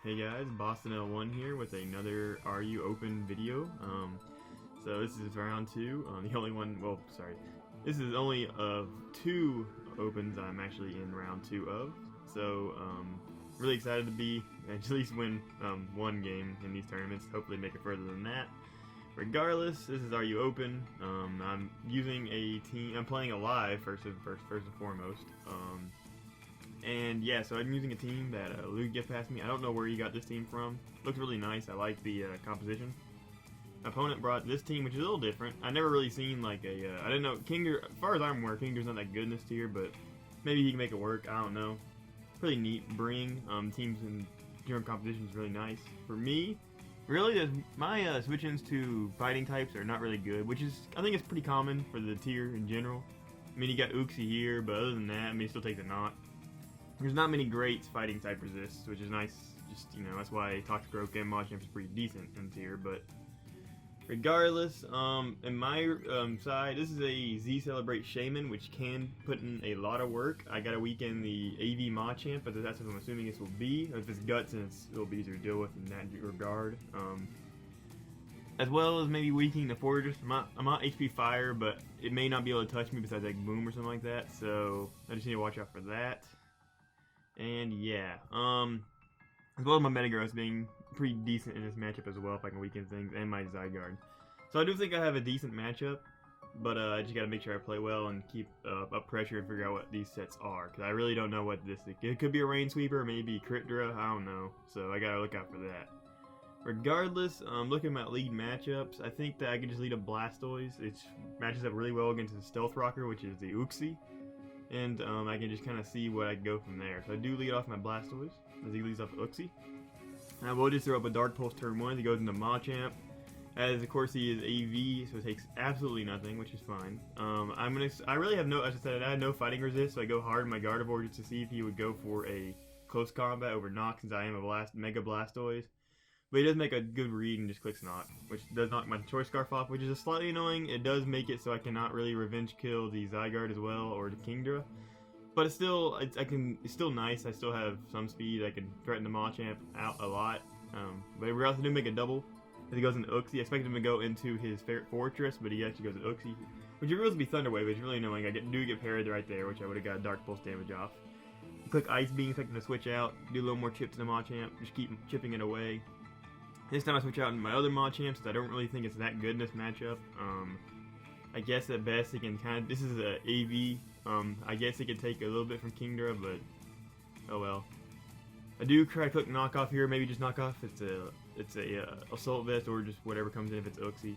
Hey guys, Bostonl1 here with another Are You Open video. So this is round 2. The only one, well, sorry. This is only of 2 opens I'm actually in round 2 of. So, really excited to be, at least win one game in these tournaments, hopefully make it further than that. Regardless, this is Are You Open. I'm using a team, I'm playing a live first and foremost. And yeah, so I'm using a team that Luke gift passed me. I don't know where he got this team from. Looks really nice. I like the composition. My opponent brought this team, which is a little different. I never really seen like a. I didn't know Kinger. As far as I'm aware, Kinger's not that good in this tier, but maybe he can make it work. I don't know. Pretty neat. Bring teams in general competition is really nice. For me, really, my switch-ins to fighting types are not really good, which is I think it's pretty common for the tier in general. I mean, you got Uxie here, but other than that, I mean, he still takes a knot. There's not many great fighting type resists, which is nice. Just, you know, that's why Toxic Roke and Machamp is pretty decent in tier. But regardless, in my side, this is a Z Celebrate Shaman, which can put in a lot of work. I gotta weaken the AV Machamp, but that's what I'm assuming this will be. If it's Guts, then it'll be easier to deal with in that regard. As well as maybe weakening the Fortress. I'm not HP Fire, but it may not be able to touch me besides like Boom or something like that. So I just need to watch out for that. And yeah, as well as my Metagross being pretty decent in this matchup as well, if I can weaken things, and my Zygarde. So I do think I have a decent matchup, but I just gotta make sure I play well and keep up pressure and figure out what these sets are, because I really don't know what this is. It could be a Rain Sweeper, maybe Critdra, I don't know, so I gotta look out for that. Regardless, looking at my lead matchups, I think that I can just lead a Blastoise. It matches up really well against the Stealth Rocker, which is the Uxie. And I can just kind of see what I can go from there. So I do lead off my Blastoise, as he leads off Uxie. And I will just throw up a Dark Pulse turn 1, he goes into Machamp. As of course he is AV, so it takes absolutely nothing, which is fine. I really have no, as I said, I had no fighting resist, so I go hard in my Gardevoir just to see if he would go for a close combat over Nox, since I am a Mega Blastoise. But he does make a good read and just clicks Knot, which does knock my Choice Scarf off, which is slightly annoying. It does make it so I cannot really revenge kill the Zygarde as well, or the Kingdra. But it's still, it's still nice. I still have some speed. I can threaten the Machamp out a lot. But we also do make a double. As he goes into Uxie. I expected him to go into his Fortress, but he actually goes to Uxie. Which would really be Thunder Wave, but it's really annoying. I do get parried right there, which I would have got Dark Pulse damage off. Click Ice Beam, expecting to switch out. Do a little more chip to the Machamp. Just keep chipping it away. This time I switch out in my other Machamp, since I don't really think it's that good in this matchup. I guess at best it can kind of, this is a AV, I guess it could take a little bit from Kingdra, but oh well. I do try to click knockoff here, maybe just knockoff. It's a Assault Vest or just whatever comes in if it's Uxie.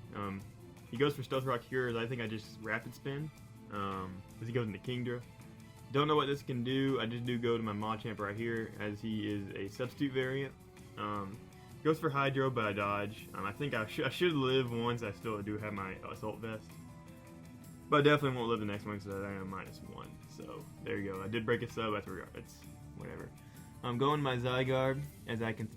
He goes for Stealth Rock here, as I think I just Rapid Spin, as he goes into Kingdra. Don't know what this can do, I just do go to my Machamp right here, as he is a substitute variant. Goes for Hydro, but I dodge. I think I should live once. I still do have my Assault Vest. But I definitely won't live the next one, so I am -1. So, there you go. I did break a sub, it's whatever. I'm going my Zygarde, as I can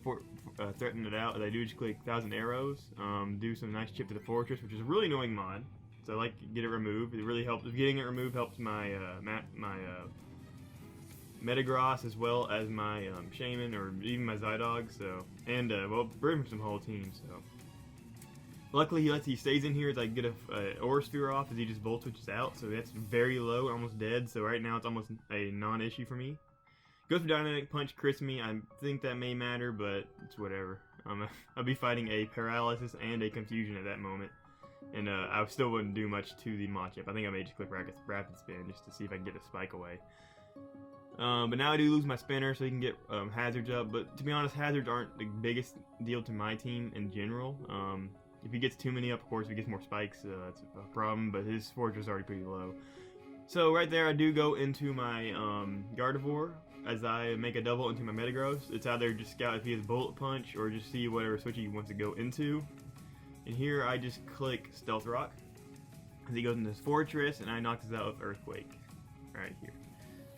threaten it out, as I do just click 1,000 Arrows. Do some nice chip to the Fortress, which is a really annoying mod. So I like to get it removed. It really helps. Getting it removed helps my, Metagross as well as my Shaman or even my Zydog, so well, bring some whole team. So luckily he stays in here as I get a Aura Sphere off as he just Volt Switches out, so that's very low, almost dead. So right now it's almost a non-issue for me. Goes for Dynamic Punch, crits me. I think that may matter, but it's whatever. I'll be fighting a Paralysis and a Confusion at that moment, and I still wouldn't do much to the Machamp. I think I may just click Rapid Spin just to see if I can get a Spike away. But now I do lose my spinner, so he can get hazards up. But to be honest, hazards aren't the biggest deal to my team in general. If he gets too many up, of course, if he gets more spikes, that's a problem. But his Fortress is already pretty low. So right there, I do go into my Gardevoir as I make a double into my Metagross. It's either just scout if he has Bullet Punch or just see whatever switch he wants to go into. And here I just click Stealth Rock as he goes into his Fortress, and I knock this out with Earthquake right here.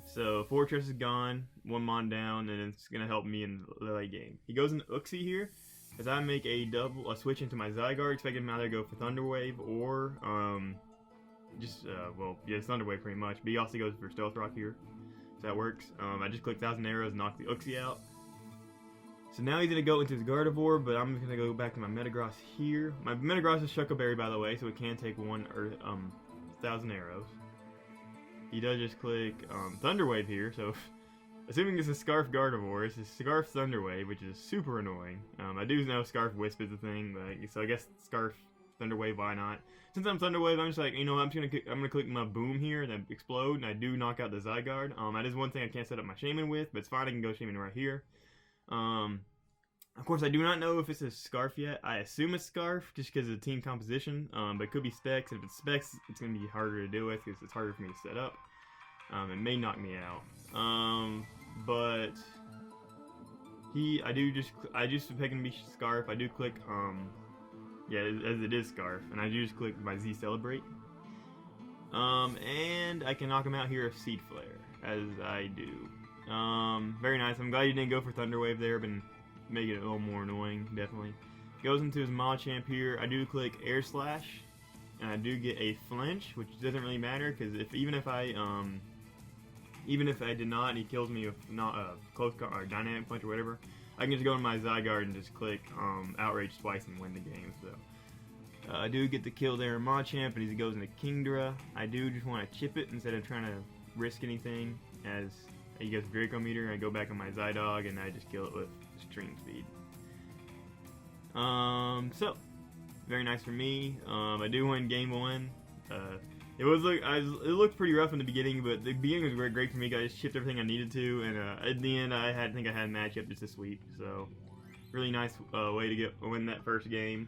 So Fortress is gone, 1 mon down, and it's gonna help me in the late game. He goes into Uxie here, as I make a switch into my Zygarde, expecting him either to go for Thunder Wave or well, yeah, it's Thunder Wave pretty much. But he also goes for Stealth Rock here, so that works. I just click 1,000 Arrows and knock the Uxie out. So now he's going to go into his Gardevoir, but I'm just going to go back to my Metagross here. My Metagross is Shuckleberry, by the way, so it can take 1,000 arrows. He does just click Thunder Wave here, so assuming this is Scarf Gardevoir, this is Scarf Thunder Wave, which is super annoying. I do know Scarf Wisp is a thing, but so I guess Scarf Thunder Wave, why not? Since I'm Thunder Wave, I'm just like, you know, I'm gonna click my Boom here and then explode, and I do knock out the Zygarde. That is one thing I can't set up my Shaman with, but it's fine. I can go Shaman right here. Of course, I do not know if it's a Scarf yet. I assume it's Scarf just because of the team composition, but it could be Specs. If it's Specs, it's going to be harder to deal with because it's harder for me to set up. It may knock me out. But I just pick him to be Scarf. I do click, yeah, as it is Scarf, and I do just click my Z Celebrate. And I can knock him out here with Seed Flare, as I do. Very nice. I'm glad you didn't go for Thunder Wave there, but make it a little more annoying, definitely. Goes into his Machamp here. I do click Air Slash, and I do get a flinch, which doesn't really matter because even if I did not, and he kills me with not close or dynamic punch or whatever, I can just go in my Zygarde and just click Outrage twice and win the game. So I do get the kill there in Machamp, and as he goes into Kingdra, I do just want to chip it instead of trying to risk anything. As he goes Draco Meter, I go back on my Zydog and I just kill it with Extreme Speed. So very nice for me. I do win game 1. It looked pretty rough in the beginning, but the beginning was great for me. I just shipped everything I needed to, and at the end I think I had a matchup just this week. So really nice way to win that first game.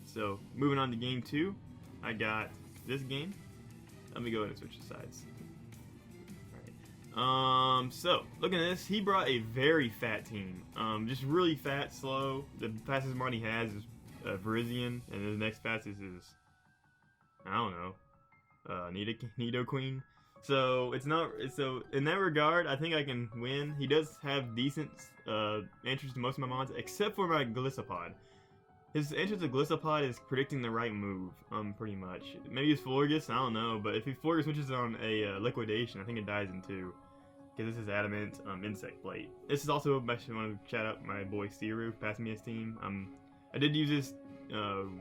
So moving on to game 2, I got this game. Let me go ahead and switch the sides. So looking at this, he brought a very fat team. Just really fat, slow. The fastest one he has is Virizion, and his next fastest is, I don't know, Nidoqueen. So so in that regard, I think I can win. He does have decent entries to most of my mons, except for my Gliscopod. His entrance to Gliscopod is predicting the right move, pretty much. Maybe it's Florges, I don't know, but if he Florges switches on a Liquidation, I think it dies in 2. Because this is Adamant, Insect Plate. This is also, I actually want to shout out my boy Siru, passing me his team. I did use this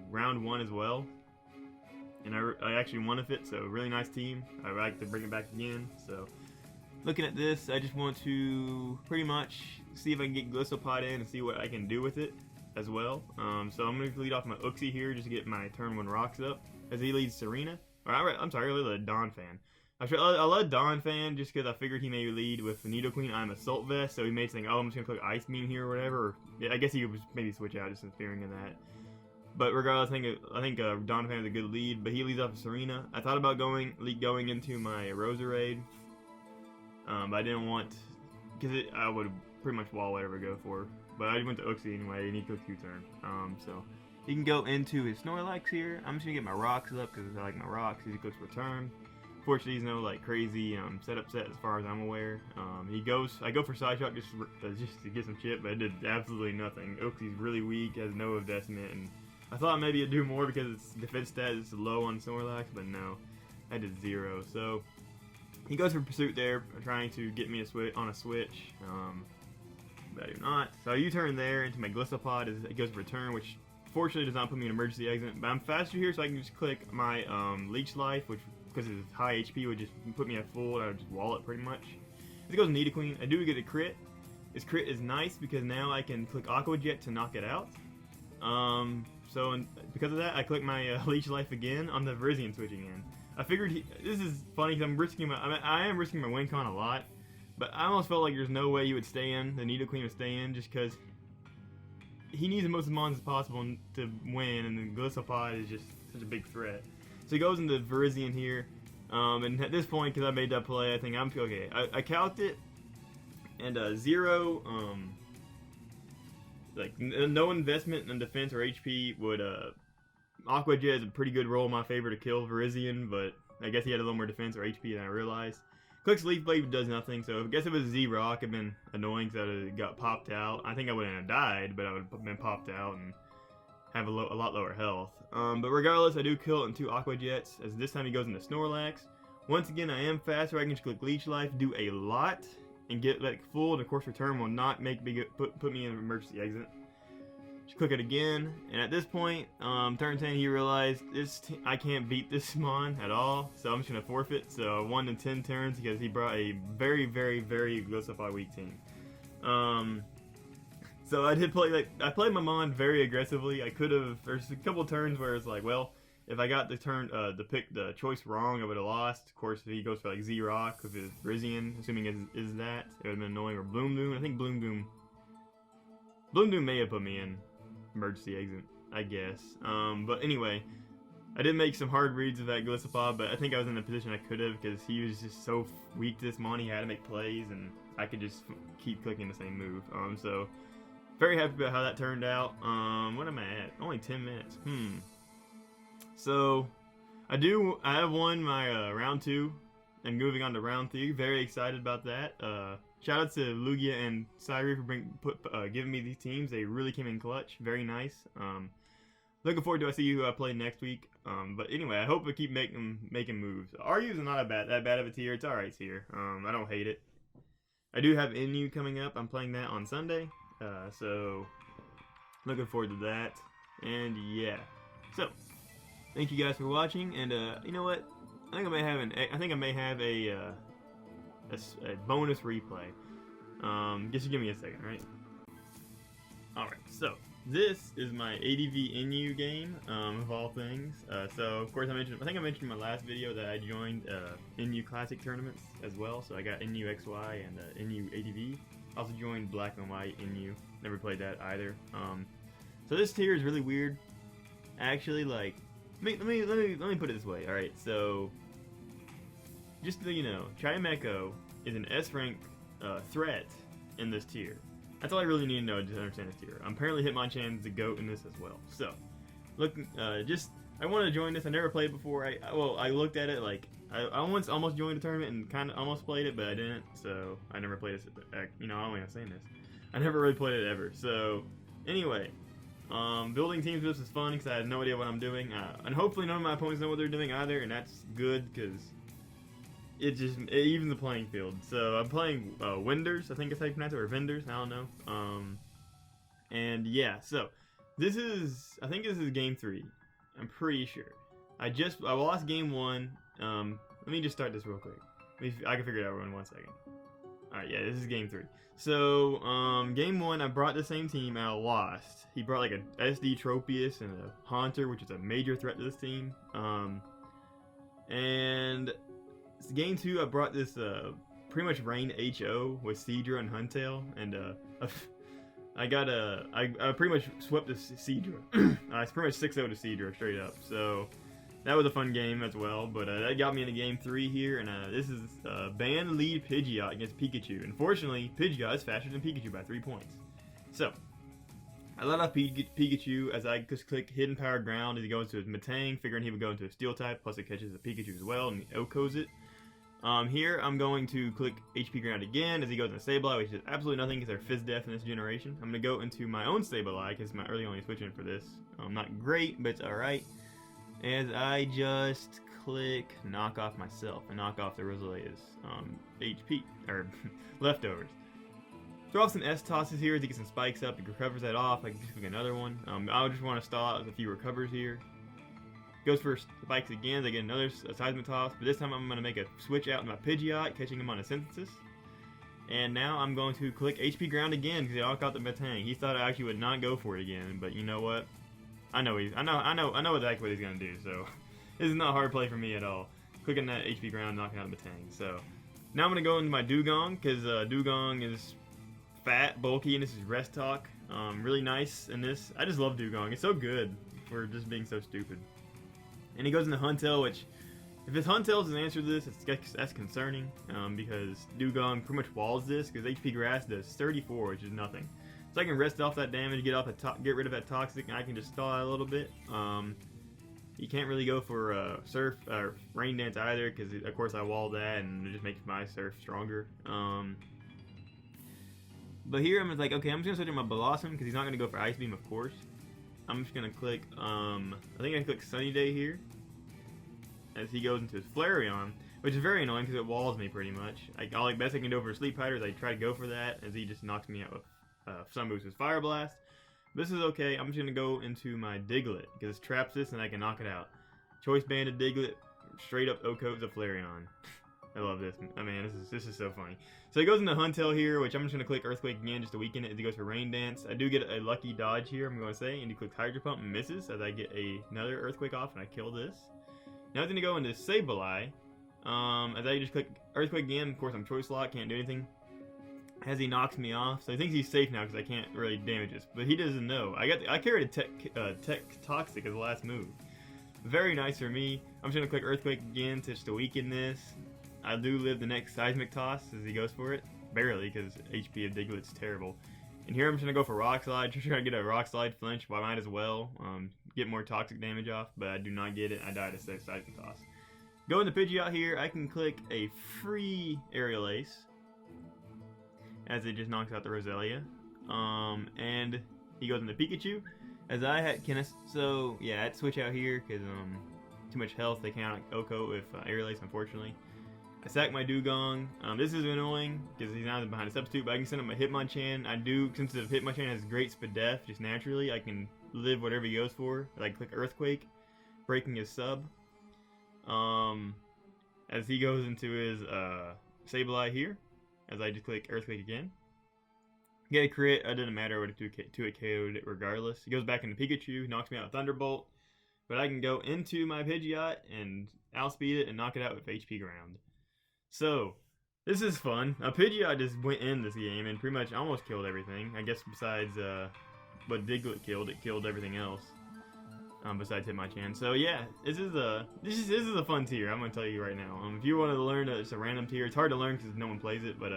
round 1 as well, and I actually won with it, so really nice team. I like to bring it back again. So looking at this, I just want to pretty much see if I can get Gliscopod in and see what I can do with it as well. So I'm going to lead off my Uxie here just to get my turn 1 rocks up, as he leads Serena. Or I'm sorry, I really led Donphan. I led Donphan just because I figured he may lead with the Nidoqueen. I'm Assault Vest, so he may think, oh, I'm just going to click Ice Beam here or whatever. Or, yeah, I guess he would maybe switch out just in fearing of that. But regardless, I think Donphan is a good lead, but he leads off of Serena. I thought about going into my Roserade, but I didn't want, because I would pretty much wall whatever I go for. But I went to Uxie anyway, and he took 2 turns. So he can go into his Snorlax here. I'm just going to get my rocks up because I like my rocks. He clicks Return. Fortunately, he's no like crazy setup set as far as I'm aware. I go for Side Shock just to get some chip, but it did absolutely nothing. Uxie's really weak, has no Investment, and I thought maybe it'd do more because its defense stat is low on Snorlax, but no, I did 0. So he goes for Pursuit there, trying to get me on a switch, but I do not. So I U-turn there into my Gliscopod as it goes for Return, which fortunately does not put me in emergency exit. But I'm faster here, so I can just click my Leech Life, which because his high HP would just put me at full, and I would just wall it pretty much. As it goes Nidoqueen, I do get a crit. This crit is nice because now I can click Aqua Jet to knock it out. Because of that, I click my Leech Life again on the Virizion switching in. I figured this is funny because I am risking my win con a lot, but I almost felt like there's no way he would stay in. The Nidoqueen would stay in just because he needs the most mons as possible to win, and the Gliscopod is just such a big threat. So he goes into Virizion here, and at this point, because I made that play, I think I'm okay. I calced it, and 0, like no investment in defense or HP would. Aqua Jet is a pretty good roll in my favor to kill Virizion, but I guess he had a little more defense or HP than I realized. Clicks Leaf Blade does nothing, so I guess if it was Z-Rock, it'd been annoying because I would have got popped out. I think I wouldn't have died, but I would have been popped out and have a lot lower health. But regardless, I do kill it in 2 Aqua Jets, as this time he goes into Snorlax. Once again, I am faster. I can just click Leech Life, do a lot, and get like full, and of course return will not make me put me in an emergency exit. Just click it again, and at this point, turn 10, he realized I can't beat this Smon at all, so I'm just gonna forfeit. So 1 in 10 turns because he brought a very, very, very Glissify weak team. So I did play I played my Mon very aggressively. I could have. There's a couple turns where it's like, well, if I got the choice wrong, I would have lost. Of course, if he goes for like Z-Rock with his Rizian, assuming is that, it would have been annoying. Or BloomBloom. I think BloomBloom may have put me in emergency exit, I guess. But anyway, I did make some hard reads of that Glissify, but I think I was in the position I could have because he was just so weak to this Mon. He had to make plays, and I could just keep clicking the same move. So very happy about how that turned out. What am I at? Only 10 minutes. So I have won my round 2 and moving on to round 3. Very excited about that. Shout out to Lugia and Syri for giving me these teams. They really came in clutch. Very nice. Looking forward to see who I play next week. But anyway, I hope I keep making moves. RU is not that bad of a tier. It's alright tier. I don't hate it. I do have NU coming up. I'm playing that on Sunday. So looking forward to that. And yeah. So thank you guys for watching. And you know what? I think I may have a bonus replay. Just give me a second, right? Alright, so this is my ADV NU game, of all things. So of course I think I mentioned in my last video that I joined NU Classic tournaments as well. So I got NU XY and NU ADV. Also joined Black and White NU. Never played that either. So this tier is really weird. Actually, like, let me put it this way. All right, so just so you know, Chimecho is an S rank threat in this tier. That's all I really need to know to understand this tier. Apparently Hitmonchan is the GOAT in this as well. So, look, I wanted to join this. I never played it before. I looked at it like I once almost joined a tournament and kind of almost played it, but I didn't. So I never played it. You know, I don't think I'm saying this. I never really played it ever. So anyway, building teams with this is fun because I had no idea what I'm doing, and hopefully none of my opponents know what they're doing either, and that's good because it evens the playing field. So I'm playing Winders, I think it's how you pronounce it, or Vendors, I don't know. And yeah, so I think this is game 3. I'm pretty sure. I lost game 1. Let me just start this real quick. I can figure it out in 1 second. Alright, yeah, this is game 3. So, game 1, I brought the same team and I lost. He brought like a SD Tropius and a Haunter, which is a major threat to this team. And game 2, I brought this pretty much Rain HO with Seadra and Huntail, and I pretty much swept the Seadra. I pretty much 6-0 to Seadra straight up. So that was a fun game as well, but that got me into game 3 here, and this is Band Lead Pidgeot against Pikachu. Unfortunately, Pidgeot is faster than Pikachu by 3 points. So I let off Pikachu as I just click Hidden Power Ground as he goes into his Metang, figuring he would go into a Steel type, plus it catches the Pikachu as well, and he OHKOs it. Here I'm going to click HP Ground again as he goes into Sableye, which is absolutely nothing because they're Fizz Def in this generation. I'm going to go into my own Sableye because my early only switching for this. Not great, but it's alright. As I just click Knock Off myself and knock off the Rosalea's HP, or leftovers. Throw off some S-tosses here as he gets some spikes up. He recovers that off. I can just click another one. I just want to stall out with a few recovers here. Goes for spikes again. I get another seismic toss, but this time I'm going to make a switch out in my Pidgeot, catching him on a Synthesis. And now I'm going to click HP Ground again because he all caught the Metang. He thought I actually would not go for it again, but you know what? I know exactly what he's going to do. So this is not a hard play for me at all. Clicking that HP Ground, knocking out the Metang. So now I'm going to go into my Dugong because Dugong is fat, bulky, and this is Rest Talk. Really nice in this. I just love Dugong. It's so good for just being so stupid. And he goes into Huntail, which, if his Huntail is an answer to this, that's concerning, because Dugong pretty much walls this, because HP Grass does 34, which is nothing. So I can rest off that damage, get rid of that Toxic, and I can just stall out a little bit. You can't really go for Surf or Rain Dance either, because of course I wall that, and it just makes my Surf stronger. But here I'm just like, okay, I'm just going to switch my Blossom, because he's not going to go for Ice Beam, of course. I'm just going to click, I think I click Sunny Day here, as he goes into his Flareon. which is very annoying because it walls me pretty much. All best I can do for Sleep Hider is I try to go for that, as he just knocks me out with Sun Boost's Fire Blast. This is okay. I'm just gonna go into my Diglett because it traps this and I can knock it out. Choice Banded Diglett, straight up Oko's a Flareon. I love this. I mean, this is so funny. So he goes into Huntail here, which I'm just gonna click Earthquake again just to weaken it as he goes for Rain Dance. I do get a lucky dodge here, I'm gonna say, and he clicks Hydro Pump and misses as I get another Earthquake off and I kill this. Now he's gonna go into Sableye. As I just click Earthquake again. Of course, I'm Choice Lock, can't do anything. As he knocks me off, so he thinks he's safe now because I can't really damage this, but he doesn't know. I carried a Tech Toxic as the last move. Very nice for me. I'm just gonna click Earthquake again just to weaken this. I do live the next Seismic Toss as he goes for it, barely because HP of Diglett's terrible. And here I'm just gonna go for Rock Slide, just trying to get a Rock Slide flinch, but I might as well get more toxic damage off, but I do not get it. I die to Seismic Toss. Go into Pidgeot here. I can click a free Aerial Ace as it just knocks out the Roselia, and he goes into Pikachu. As I had, so yeah, I had to switch out here because too much health. They can't Oko with Aerial Ace, unfortunately. I sack my Dugong. This is annoying because he's now behind a substitute, but I can send him a Hitmonchan. I do, since the Hitmonchan has great Spadef, just naturally, I can live whatever he goes for. I click Earthquake, breaking his sub. As he goes into his Sableye here, as I just click Earthquake again. Get a crit, it doesn't matter what it do to it KO'd regardless. He goes back into Pikachu, knocks me out with Thunderbolt, but I can go into my Pidgeot and outspeed it and knock it out with HP Ground. So, this is fun. Pidgeot just went in this game and pretty much almost killed everything. I guess besides what Diglett killed, it killed everything else. Besides Hitmonchan. So yeah, this is a fun tier. I'm gonna tell you right now. If you want to learn it's a random tier. It's hard to learn because no one plays it, but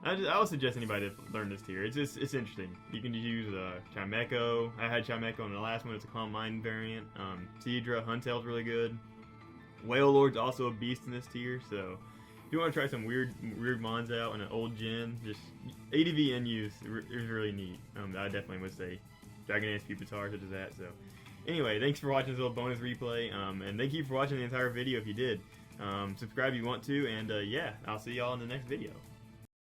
I would suggest anybody to learn this tier. It's interesting. You can use Chimecho. I had Chimecho in the last one. It's a Calm Mind variant. Seadra, Huntail's really good. Wailord's also a beast in this tier. So if you want to try some weird mons out in an old gen, just ADV in use is really neat. I definitely would say Dragon Dance, Pupitar, such as that. So. Anyway, thanks for watching this little bonus replay, and thank you for watching the entire video if you did. Subscribe if you want to, and yeah, I'll see y'all in the next video.